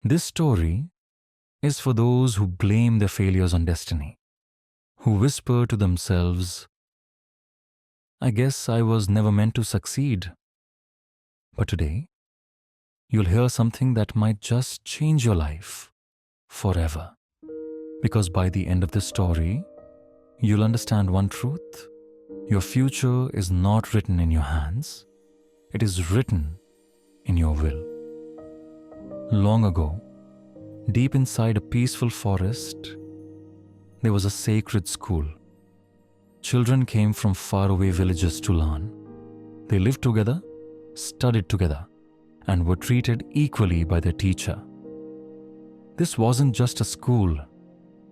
This story is for those who blame their failures on destiny, who whisper to themselves, I guess I was never meant to succeed. But today, you'll hear something that might just change your life forever. Because by the end of this story, you'll understand one truth. Your future is not written in your hands. It is written in your will. Long ago, deep inside a peaceful forest, there was a sacred school. Children came from faraway villages to learn. They lived together, studied together, and were treated equally by their teacher. This wasn't just a school.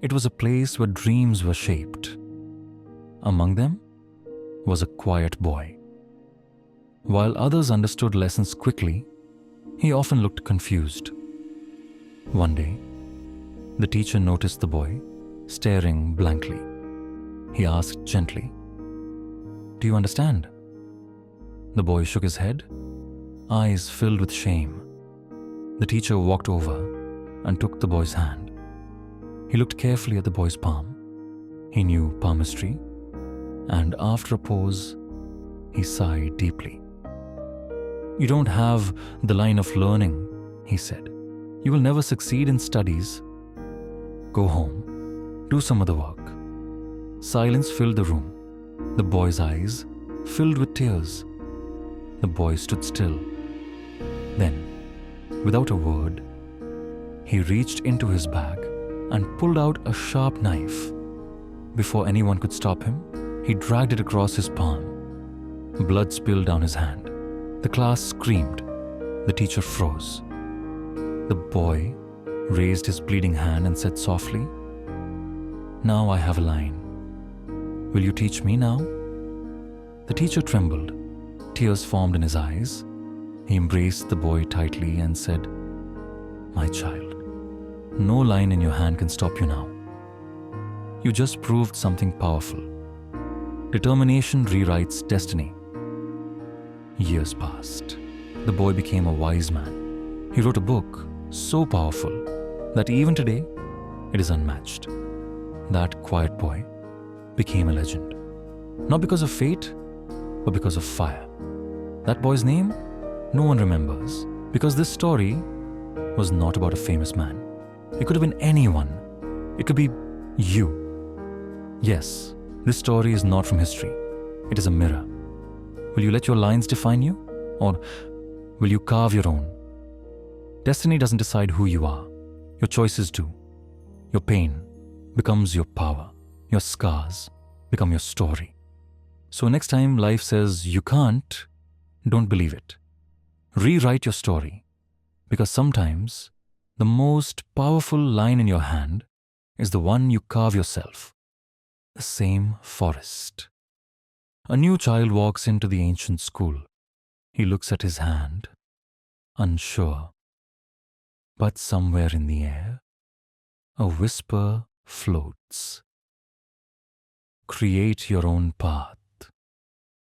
It was a place where dreams were shaped. Among them was a quiet boy. While others understood lessons quickly, he often looked confused. One day, the teacher noticed the boy staring blankly. He asked gently, Do you understand? The boy shook his head, eyes filled with shame. The teacher walked over and took the boy's hand. He looked carefully at the boy's palm. He knew palmistry, and after a pause, he sighed deeply. You don't have the line of learning, he said. You will never succeed in studies. Go home, do some other work. Silence filled the room. The boy's eyes filled with tears. The boy stood still. Then, without a word, he reached into his bag and pulled out a sharp knife. Before anyone could stop him, he dragged it across his palm. Blood spilled down his hand. The class screamed. The teacher froze. The boy raised his bleeding hand and said softly, Now I have a line. Will you teach me now? The teacher trembled. Tears formed in his eyes. He embraced the boy tightly and said, My child, no line in your hand can stop you now. You just proved something powerful. Determination rewrites destiny. Years passed. The boy became a wise man. He wrote a book so powerful that even today it is unmatched. That quiet boy became a legend. Not because of fate, but because of fire. That boy's name, no one remembers, because this story was not about a famous man. It could have been anyone. It could be you. Yes, this story is not from history. It is a mirror. Will you let your lines define you? Or will you carve your own? Destiny doesn't decide who you are. Your choices do. Your pain becomes your power. Your scars become your story. So next time life says you can't, don't believe it. Rewrite your story. Because sometimes the most powerful line in your hand is the one you carve yourself. The same forest. A new child walks into the ancient school. He looks at his hand, unsure. But somewhere in the air, a whisper floats. Create your own path.